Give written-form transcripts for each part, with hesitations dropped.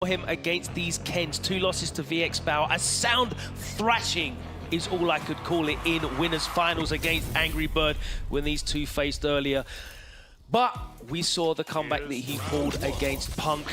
him against these Kens. 2 losses to VX Bow. A sound thrashing is all I could call it in winners finals against Angry Bird when these two faced earlier. But we saw the comeback that he pulled against Punk.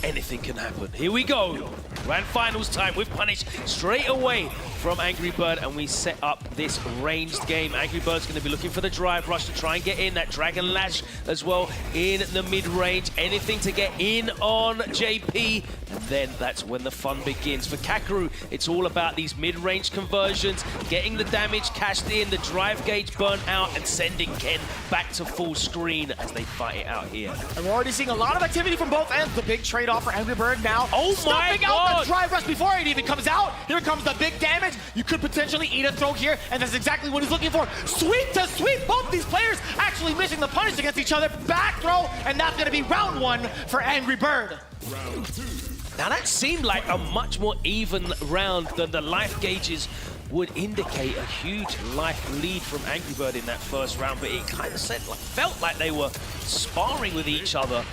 Anything can happen. Here we go. Grand finals time with Punish straight away from Angry Bird, and we set up this ranged game. Angry Bird's going to be looking for the drive rush to try and get in. That Dragon Lash as well in the mid-range. Anything to get in on JP, and then that's when the fun begins. For Kakeru, it's all about these mid-range conversions, getting the damage cashed in, the drive gauge burnt out, and sending Ken back to full screen as they fight it out here. And we're already seeing a lot of activity from both ends. The big trade-off for Angry Bird now. Oh my God! Out the drive rush before it even comes out. Here comes the big damage. You could potentially eat a throw here, and that's exactly what he's looking for. Sweep to sweep. Both these players actually missing the punish against each other. Back throw, and that's going to be round 1 for Angry Bird. Now that seemed like a much more even round than the life gauges would indicate. A huge life lead from Angry Bird in that first round, but it kind of felt like they were sparring with each other.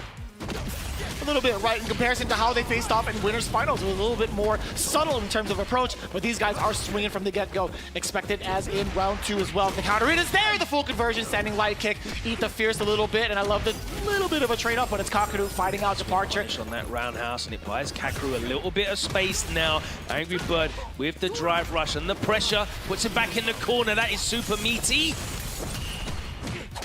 A little bit right in comparison to how they faced off in winners finals. It was a little bit more subtle in terms of approach, but these guys are swinging from the get-go. Expected as in round 2 as well. The counter, it is there, the full conversion, standing light kick, eat the fierce a little bit, and I love the little bit of a trade-off, but it's Kakeru fighting out Departure. On that roundhouse, and it buys Kakeru a little bit of space now. Angry Bird with the drive rush and the pressure, puts him back in the corner. That is super meaty.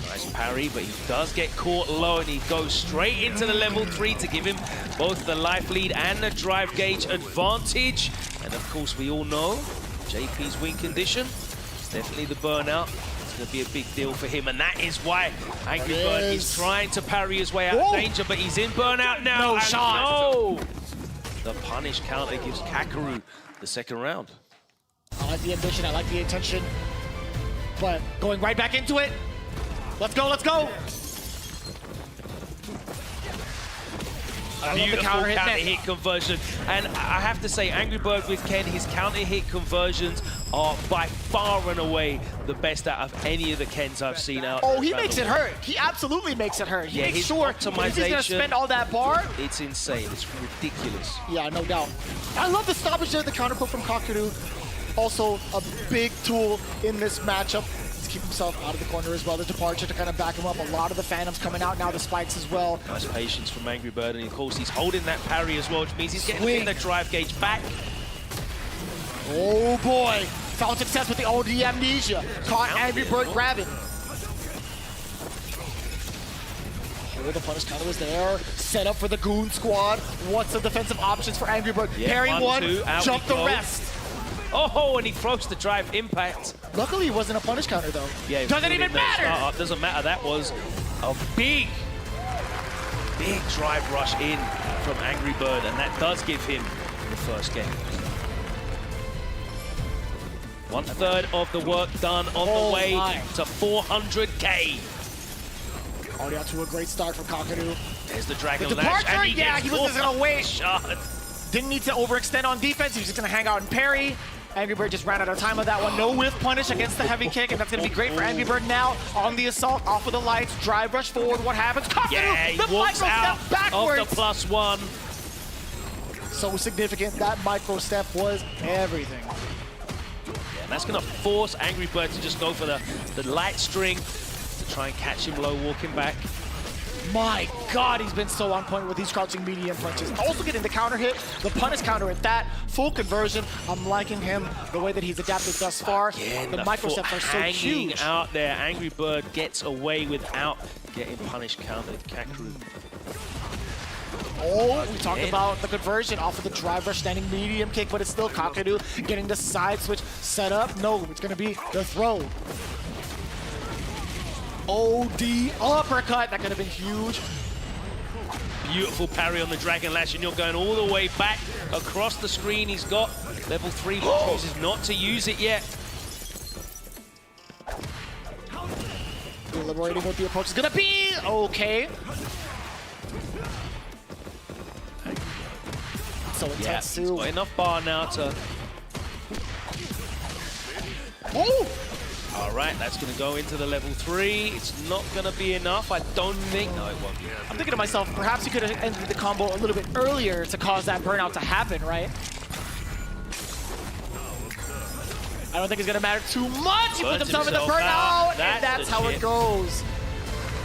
Nice parry, but he does get caught low, and he goes straight into the level 3 to give him both the life lead and the drive gauge advantage. And of course, we all know JP's win condition. It's definitely the burnout. It's going to be a big deal for him, and that is why Angry Bird is trying to parry his way out of danger, but he's in burnout now. No shot. No! The punish counter gives Kakeru the second round. I like the ambition, I like the intention, but going right back into it. Let's go, let's go! Beautiful counter hit conversion. And I have to say, Angry Bird with Ken, his counter hit conversions are by far and away the best out of any of the Kens I've seen out. Oh, he makes it hurt. He absolutely makes it hurt. He makes sure if he's gonna spend all that bar. It's insane, it's ridiculous. Yeah, no doubt. I love the stoppage there, the counter pull from Kakeru. Also a big tool in this matchup. Keep himself out of the corner as well. The Departure to kind of back him up. A lot of the Phantoms coming out now, the spikes as well. Nice patience from Angry Bird, and of course he's holding that parry as well, which means he's getting the drive gauge back. Oh boy, found success with the OD amnesia. Caught Angry Bird grabbing. Here the punish counter was there. Set up for the Goon Squad. What's the defensive options for Angry Bird? Yeah, Parry one, out jump the rest. Oh, and he throws the drive impact. Luckily, it wasn't a punish counter, though. Yeah, doesn't even matter. Doesn't matter. That was a big drive rush in from Angry Bird, and that does give him the first game. 1/3 of the work done on the way to 400K. Already out to a great start from Kakeru. There's the Dragon Lash. And he was just gonna wait. Shot. Didn't need to overextend on defense. He was just gonna hang out and parry. Angry Bird just ran out of time on that one. No whiff punish against the heavy kick, and that's gonna be great for Angry Bird now. On the assault, off of the lights, drive rush forward. What happens? Kakeru, yeah, he the walks micro out step backwards. Of the +1. So significant. That micro step was everything. Yeah, and that's gonna force Angry Bird to just go for the light string to try and catch him low, walking back. My God, he's been so on point with these crouching medium punches. Also getting the counter hit, the punish counter at that, full conversion. I'm liking him, the way that he's adapted thus far. Again, the micro steps are so huge. Out there, Angry Bird gets away without getting punish countered. Kakeru. Oh, we talked about the conversion off of the drive rush standing medium kick, but it's still Kakeru getting the side switch set up. No, it's gonna be the throw. OD uppercut, that could have been huge. Beautiful parry on the Dragon Lash, and you're going all the way back across the screen. He's got level 3, but chooses not to use it yet. Deliberating what the approach is gonna be. Okay. So intense too. He's got enough bar now to... Oh! All right, that's going to go into the level 3. It's not going to be enough. I don't think. No, it won't be. I'm thinking to myself, perhaps he could have ended the combo a little bit earlier to cause that burnout to happen, right? I don't think it's going to matter too much. He put himself in the burnout, and that's how it goes.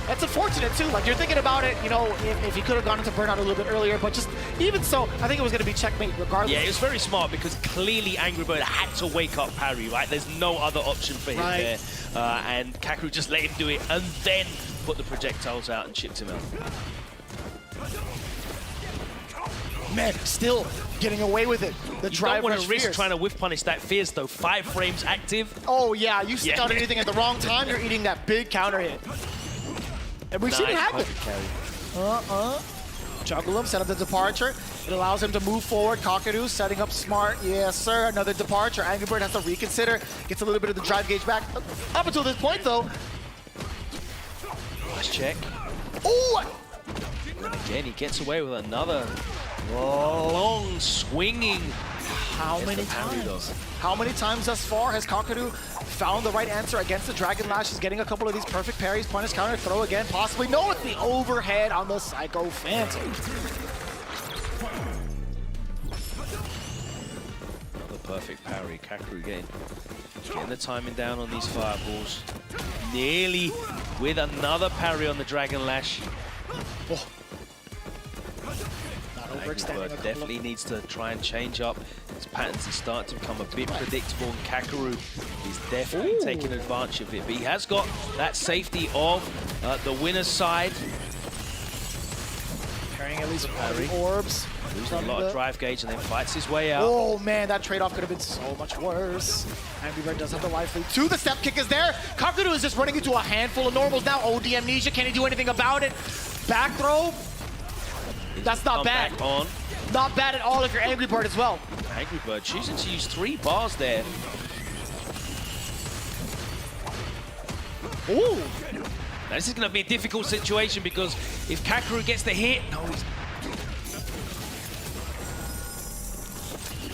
That's unfortunate, too. Like, you're thinking about it, you know, if he could have gone into burnout a little bit earlier, but just even so, I think it was going to be checkmate regardless. Yeah, it was very smart because clearly Angry Bird had to wake up Parry, right? There's no other option for him there. And Kakeru just let him do it and then put the projectiles out and chipped him out. Man, still getting away with it. The drive don't want to risk fierce. trying to whiff punish that Fierce, though. 5 frames active. Oh, yeah. You stick out anything at the wrong time, you're eating that big counter hit. And we've seen it happen. Juggle him, set up the departure. It allows him to move forward. Kakeru setting up smart. Yes, sir. Another departure. Angry Bird has to reconsider. Gets a little bit of the drive gauge back. Up until this point, though. Nice check. Oh! And again, he gets away with another long swinging. How many times? How many times thus far has Kakeru found the right answer against the Dragon Lash? He's getting a couple of these perfect parries, punish, counter, throw again, possibly. No, it's the overhead on the Psycho Phantom. Another perfect parry. Kakeru getting the timing down on these fireballs. Nearly with another parry on the Dragon Lash. Oh. Bird definitely needs to try and change up his patterns. He's starting to become a bit predictable, and Kakeru is definitely taking advantage of it. But he has got that safety of the winner's side. Carrying at least orbs. Losing a lot of drive gauge and then fights his way out. Oh man, that trade-off could have been so much worse. Angry Bird does have the life lead. The step kick is there. Kakeru is just running into a handful of normals now. OD amnesia, can he do anything about it? Back throw. That's not bad. On. Not bad at all if you're Angry Bird as well. Angry Bird choosing to use 3 bars there. Ooh. Now, this is going to be a difficult situation because if Kakeru gets the hit,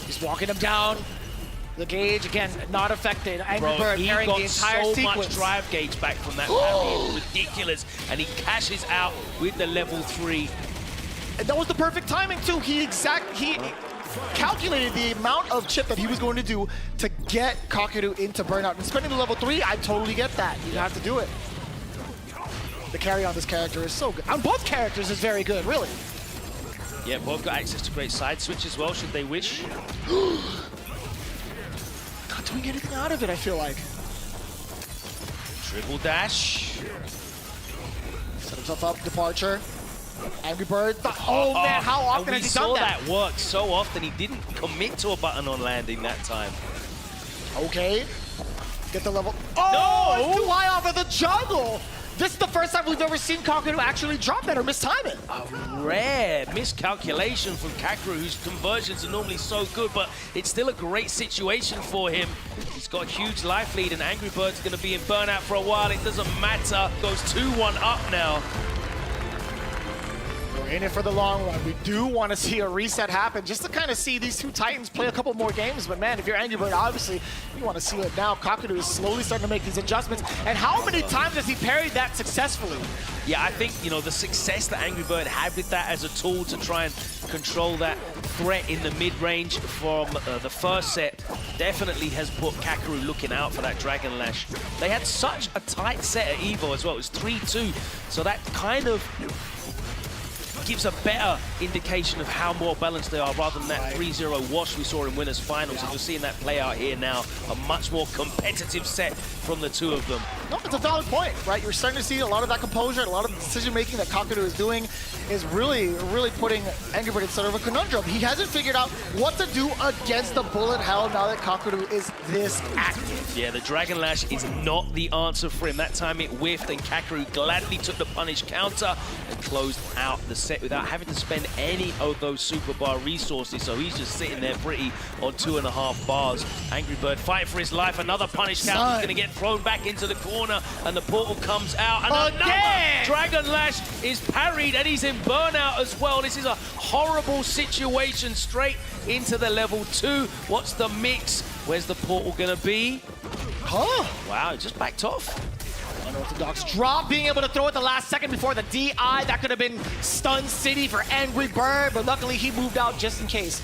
he's walking him down. The gauge, again, not affected. Angry Bird carrying the entire so sequence. much drive gauge back from that parry. It's ridiculous. And he cashes out with the level 3. And that was the perfect timing, too. He calculated the amount of chip that he was going to do to get Kakeru into burnout. And spending the level 3, I totally get that. You have to do it. The carry on this character is so good. On both characters is very good, really. Yeah, both got access to great side switch as well, should they wish. Not doing anything out of it, I feel like. Triple dash. Set himself up, departure. Angry Bird. Oh man, how often has he done that? That work so often. He didn't commit to a button on landing that time. Okay. Get the level. Oh, no! It's too high off of the juggle. This is the first time we've ever seen Kakeru actually drop that or mistime it. A rare miscalculation from Kakeru, whose conversions are normally so good, but it's still a great situation for him. He's got a huge life lead, and Angry Bird's going to be in burnout for a while. It doesn't matter. Goes 2-1 up now. We're in it for the long run. We do want to see a reset happen just to kind of see these two Titans play a couple more games. But man, if you're Angry Bird, obviously you want to see it now. Kakeru is slowly starting to make these adjustments. And how many times has he parried that successfully? Yeah, I think, you know, the success that Angry Bird had with that as a tool to try and control that threat in the mid-range from the first set definitely has put Kakeru looking out for that Dragon Lash. They had such a tight set at Evo as well. It was 3-2. So that kind of gives a better indication of how more balanced they are rather than that 3-0 wash we saw in winners finals. And you're seeing that play out here now. A much more competitive set from the two of them. No, it's a valid point, right? You're starting to see a lot of that composure, a lot of the decision-making that Kakeru is doing is really putting Angry Bird in sort of a conundrum. He hasn't figured out what to do against the bullet hell now that Kakeru is this active. Yeah, the Dragon Lash is not the answer for him. That time it whiffed, and Kakeru gladly took the punish counter and closed out the set without having to spend any of those super bar resources. So he's just sitting there pretty on 2.5 bars. Angry Bird fighting for his life. Another punish counter is going to get thrown back into the corner, and the portal comes out. And another Dragon Lash is parried, and he's in burnout as well. This is a horrible situation straight into the level 2. What's the mix? Where's the portal going to be? Huh? Wow, he just backed off. Unorthodox drop, being able to throw it the last second before the DI. That could have been stun city for Angry Bird, but luckily he moved out just in case.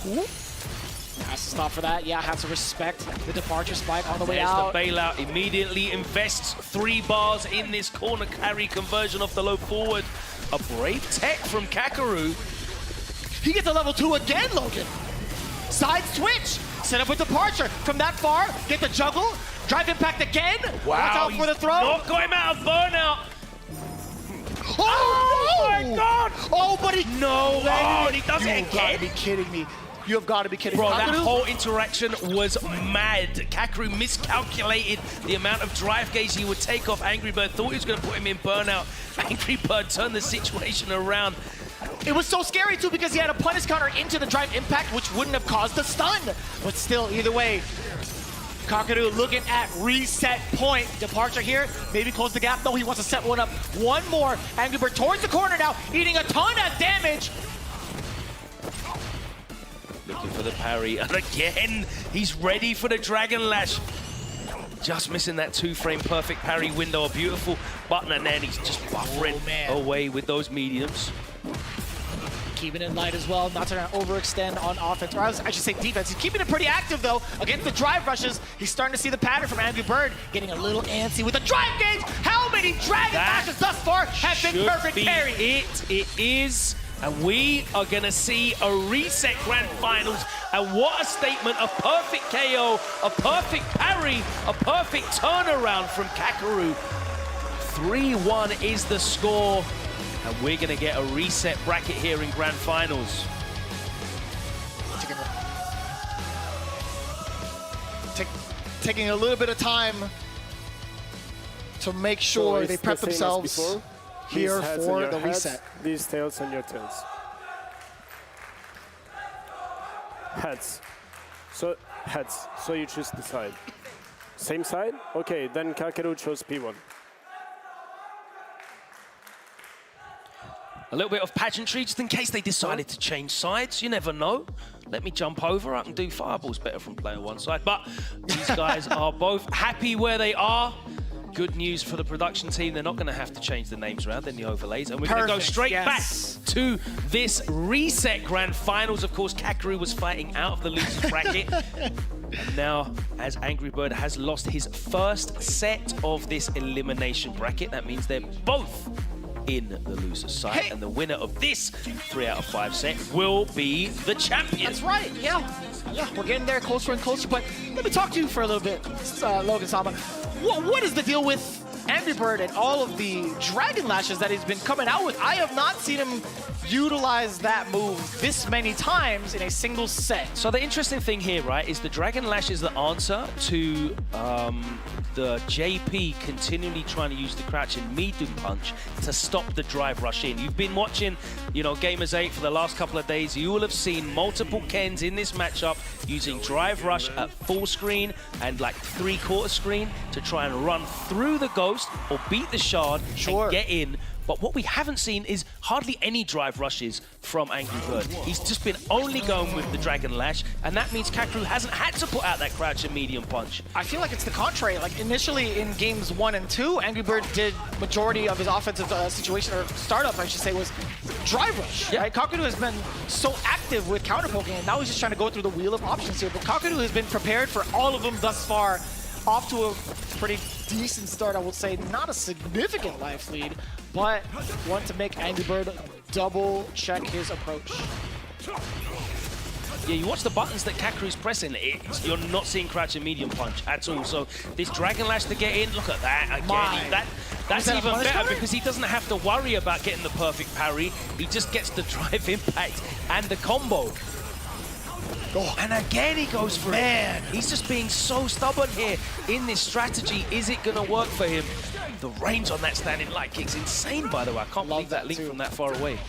Ooh. Has to stop for that. Yeah, has to respect the departure spike on the way out. There's the bailout. Immediately invests 3 bars in this corner carry conversion off the low forward. A brave tech from Kakeru. He gets a level 2 again, Logan. Side switch. Set up with departure. From that far, get the juggle. Drive impact again. Wow, watch out for the throw. Not got him out of burnout. Oh my God. Oh, but he... No, and he does it You've got to again. be kidding me. You have got to be kidding me. Bro, that Kakeru? whole interaction was mad. Kakeru miscalculated the amount of drive gauge he would take off Angry Bird. Thought he was going to put him in burnout. Angry Bird turned the situation around. It was so scary too because he had a punish counter into the drive impact, which wouldn't have caused the stun. But still, either way, Kakeru looking at reset point. Departure here, maybe close the gap. No, he wants to set one up. One more. Angry Bird towards the corner now, eating a ton of damage. Looking for the parry, and again, he's ready for the Dragon Lash. Just missing that 2-frame perfect parry window. A beautiful button, and then he's just buffering away with those mediums. Keeping it light as well, not to overextend on offense, or I should say defense. He's keeping it pretty active though against the drive rushes. He's starting to see the pattern from Angry Bird, getting a little antsy with the drive gauge. How many Dragon Lashes thus far have been perfect carry? It is, and we are gonna see a reset grand finals. And what a statement! A perfect KO, a perfect parry, a perfect turnaround from Kakeru. 3-1 is the score. And we're going to get a reset bracket here in Grand Finals. Taking a little bit of time to make sure they prep themselves here for the reset. These tails on your tails. Heads. So heads. So you choose the side. Same side? Okay, then Kakeru chose P1. A little bit of pageantry, just in case they decided to change sides. You never know. Let me jump over. I can do fireballs better from player one side. But these guys are both happy where they are. Good news for the production team. They're not going to have to change the names around in the overlays. And we're going to go straight back to this reset grand finals. Of course, Kakeru was fighting out of the losers bracket. And now, as Angry Bird has lost his first set of this elimination bracket, that means they're both in the loser's side, and the winner of this 3 out of 5 set will be the champion. That's right, yeah, we're getting there closer and closer, but let me talk to you for a little bit, Logan Sama. What is the deal with Angry Bird and all of the Dragon Lashes that he's been coming out with? I have not seen him utilize that move this many times in a single set. So the interesting thing here, right, is the Dragon Lash is the answer to the JP continually trying to use the crouching medium punch to stop the drive rush in. You've been watching, you know, GAMERS8 for the last couple of days. You will have seen multiple Kens in this matchup using drive rush at full screen and like 3/4 screen to try and run through the ghost or beat the shard and get in. But what we haven't seen is hardly any drive rushes from Angry Bird. He's just been only going with the Dragon Lash, and that means Kakeru hasn't had to put out that crouch and medium punch. I feel like it's the contrary. Like initially in games 1 and 2, Angry Bird did majority of his offensive situation, or startup, I should say, was drive rush. Yeah. Right? Kakeru has been so active with counter poking, and now he's just trying to go through the wheel of options here. But Kakeru has been prepared for all of them thus far. Off to a pretty decent start, I would say. Not a significant life lead, but want to make Angry Bird double check his approach. Yeah, you watch the buttons that Kakeru's pressing, you're not seeing crouch and medium punch at all. So this Dragon Lash to get in, look at that again. That's even better because he doesn't have to worry about getting the perfect parry. He just gets the drive impact and the combo. Oh, and again he goes for it. He's just being so stubborn here in this strategy. Is it going to work for him? The range on that standing light kick's insane, by the way. I can't believe that link from that far away.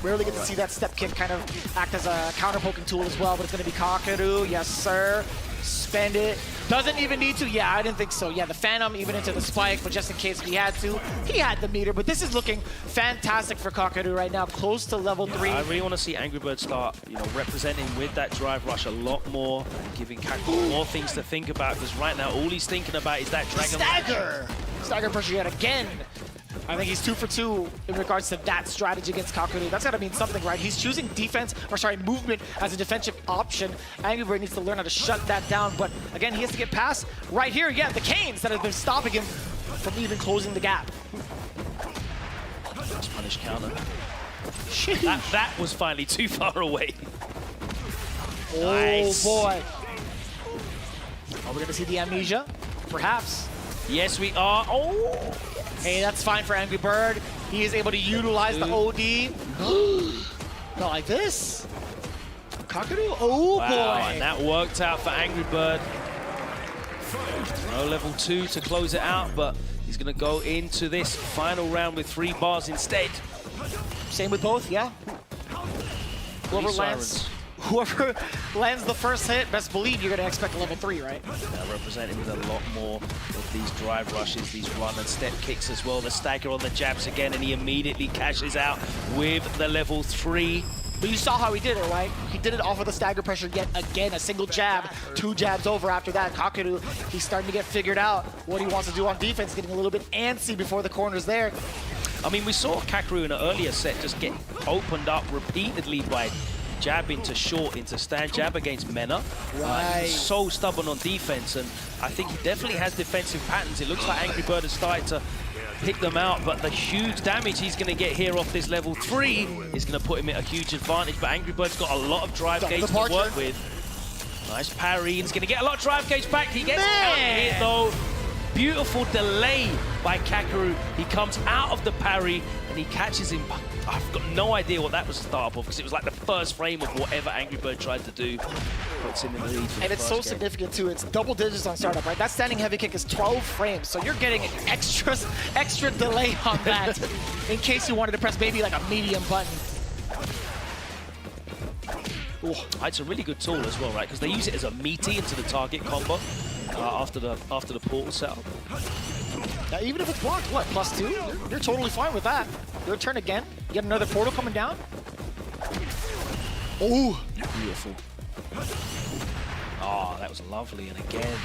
Rarely get to see that step kick kind of act as a counter poking tool as well, but it's going to be Kakeru. Yes, sir. Spend it. Doesn't even need to. Yeah, I didn't think so. Yeah, the Phantom even into the spike, but just in case he had to, he had the meter. But this is looking fantastic for Kakeru right now, close to level 3. I really want to see Angry Bird start, representing with that drive rush a lot more, and giving Kakeru more things to think about. Because right now, all he's thinking about is that dragon. Stagger! Stagger pressure yet again. I think he's 2 for 2 in regards to that strategy against Kakeru. That's got to mean something, right? He's choosing movement as a defensive option. Angry Bird needs to learn how to shut that down. But again, he has to get past right here. Yeah, the canes that have been stopping him from even closing the gap. Just punish counter. That was finally too far away. Oh, nice. boy. Are we going to see the amnesia? Perhaps. Yes, we are. Oh! Hey, that's fine for Angry Bird. He is able to utilize the OD. Not like this. Kakeru, oh wow, boy. And that worked out for Angry Bird. No level 2 to close it out, but he's going to go into this final round with 3 bars instead. Same with both, yeah. Whoever lands the first hit, best believe you're going to expect a level 3, right? Now represented with a lot more of these drive rushes, these run and step kicks as well. The stagger on the jabs again, and he immediately cashes out with the level 3. But you saw how he did it, right? He did it off of the stagger pressure yet again. A single jab, 2 jabs over after that. Kakeru, he's starting to get figured out what he wants to do on defense, getting a little bit antsy before the corner's there. I mean, we saw Kakeru in an earlier set just get opened up repeatedly by jab into short, into stand jab against Mena. Right. So stubborn on defense, and I think he definitely has defensive patterns. It looks like Angry Bird has started to pick them out, but the huge damage he's going to get here off this level 3 is going to put him at a huge advantage. But Angry Bird's got a lot of drive gauge to work with. Nice parry, and he's going to get a lot of drive gauge back. He gets out here though. Beautiful delay by Kakeru. He comes out of the parry and he catches him. I've got no idea what that was the start of, because it was like the first frame of whatever Angry Bird tried to do. Puts him in the lead. And it's so significant too. It's double digits on startup, right? That standing heavy kick is 12 frames, so you're getting an extra delay on that in case you wanted to press maybe like a medium button. Ooh, it's a really good tool as well, right? Because they use it as a meaty into the target combo after the portal setup. Now, even if it's blocked, what, +2? You're totally fine with that. Your turn again. You get another portal coming down. Oh, beautiful. Oh, that was lovely. And again,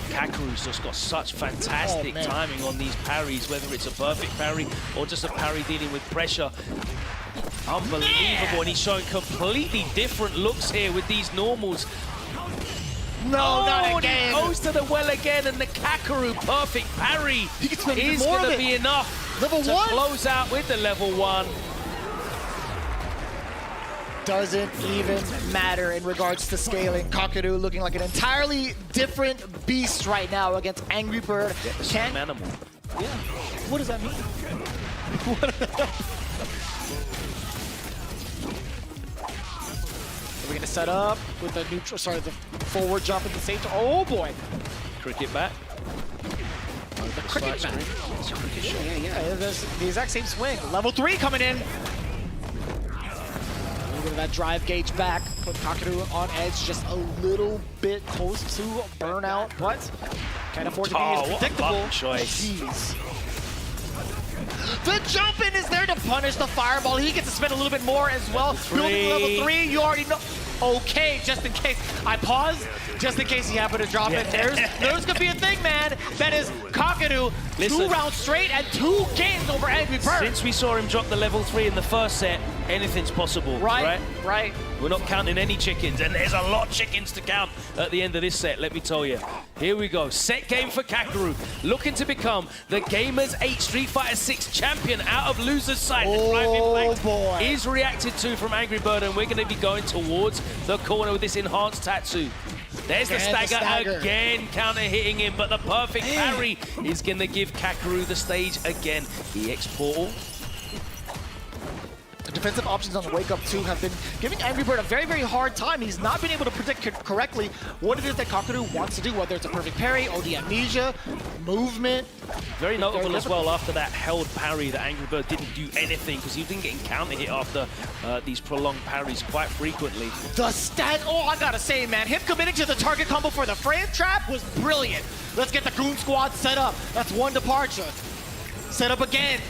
Kakeru's just got such fantastic timing on these parries, whether it's a perfect parry or just a parry dealing with pressure. Unbelievable. And he's showing completely different looks here with these normals. No, not again. He goes to the well again, and the Kakeru perfect parry is going to be enough level to 1? Close out with the level 1. Doesn't even matter in regards to scaling. Kakeru looking like an entirely different beast right now against Angry Bird. Yeah, the same animal. Yeah. What does that mean? We're going to set up with the neutral, the forward jump at the same time. Oh boy. Cricket bat. The cricket bat. Yeah, the exact same swing. Level 3 coming in. A little bit of that drive gauge back. Put Kakeru on edge just a little bit close to burnout, but can't afford to be as predictable. Jeez. The jump in is there to punish the fireball. He gets to spend a little bit more as well. Building level 3, you already know. Okay, just in case. I paused, just in case he happened to drop it. There's gonna be a thing, man. That is Kakeru, 2 rounds straight and 2 games over Angry Bird. Since we saw him drop the level 3 in the first set, anything's possible, right? Right. We're not counting any chickens, and there's a lot of chickens to count at the end of this set, let me tell you. Here we go, set game for Kakeru, looking to become the GAMERS8 Street Fighter 6 champion out of loser's side. Oh boy. Is reacted to from Angry Bird, and we're going to be going towards the corner with this enhanced tattoo. There's the stagger again, counter hitting him, but the perfect parry is going to give Kakeru the stage again. EX portal. The defensive options on the Wake Up 2 have been giving Angry Bird a very, very hard time. He's not been able to predict correctly what it is that Kakeru wants to do, whether it's a perfect parry, OD amnesia, movement. Very notable as well after that held parry that Angry Bird didn't do anything because he didn't get counter hit after these prolonged parries quite frequently. The stat, oh, I gotta say, man, him committing to the target combo for the frame trap was brilliant. Let's get the Goon Squad set up. That's one departure. Set up again.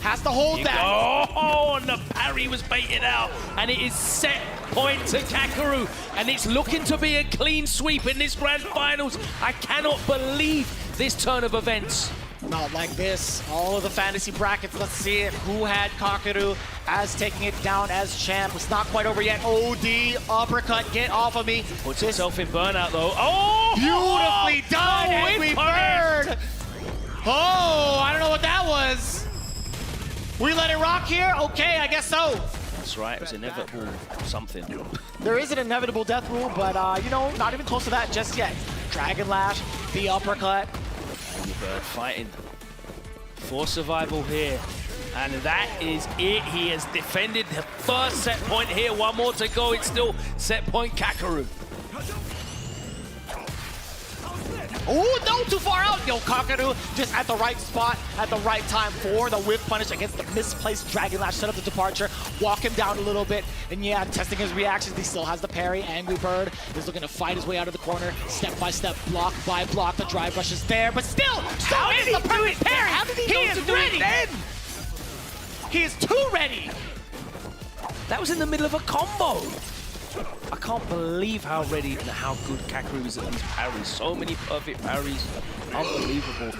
Has to hold that. Oh, and the parry was baited out. And it is set point to Kakeru. And it's looking to be a clean sweep in this grand finals. I cannot believe this turn of events. Not like this. All of the fantasy brackets, let's see it. Who had Kakeru as taking it down as champ? It's not quite over yet. OD, uppercut, get off of me. Puts himself in burnout though. Oh! Beautifully done, Angry Bird! Oh, I don't know what that was. We let it rock here? Okay, I guess so. That's right, it was inevitable something. There is an inevitable death rule, but you know, not even close to that just yet. Dragon Lash, the uppercut. Angry Bird fighting for survival here. And that is it. He has defended the first set point here. One more to go. It's still set point Kakeru. Oh, no, too far out. Yo, Kakeru just at the right spot, at the right time for the whip punish against the misplaced Dragon Lash. Set up the departure, walk him down a little bit. And yeah, testing his reactions. He still has the parry. Angry Bird is looking to fight his way out of the corner. Step by step, block by block. The drive rush is there, but still, How did the he do perfect it parry. How did he is do ready. it then? He is too ready. That was in the middle of a combo. I can't believe how ready and how good Kakeru is at these parries. So many perfect parries. Unbelievable.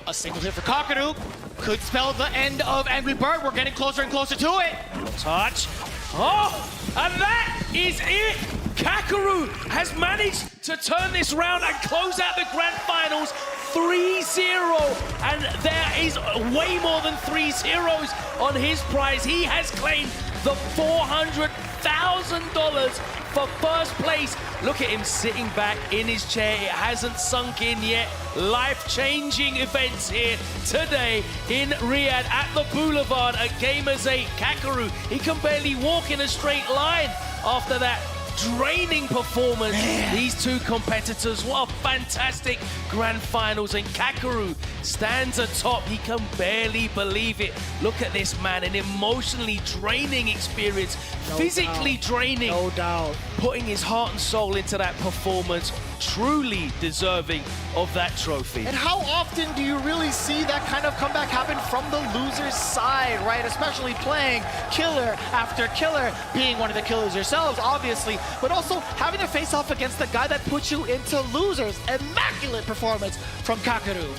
A single hit for Kakeru could spell the end of Angry Bird. We're getting closer and closer to it. Touch. Oh, and that is it. Kakeru has managed to turn this round and close out the grand finals 3-0. And there is way more than 3 zeros on his prize. He has claimed the $400,000 for first place. Look at him sitting back in his chair. It hasn't sunk in yet. Life-changing events here today in Riyadh at the Boulevard at GAMERS8. Kakeru, he can barely walk in a straight line after that draining performance. Man. These two competitors, what a fantastic grand finals, and Kakeru stands atop. He can barely believe it. Look at this man, an emotionally draining experience, physically draining. No doubt. Putting his heart and soul into that performance, truly deserving of that trophy. And how often do you really see that kind of comeback happen from the loser's side, right? Especially playing killer after killer, being one of the killers yourselves, obviously, but also having to face off against the guy that put you into losers. Immaculate performance from Kakeru.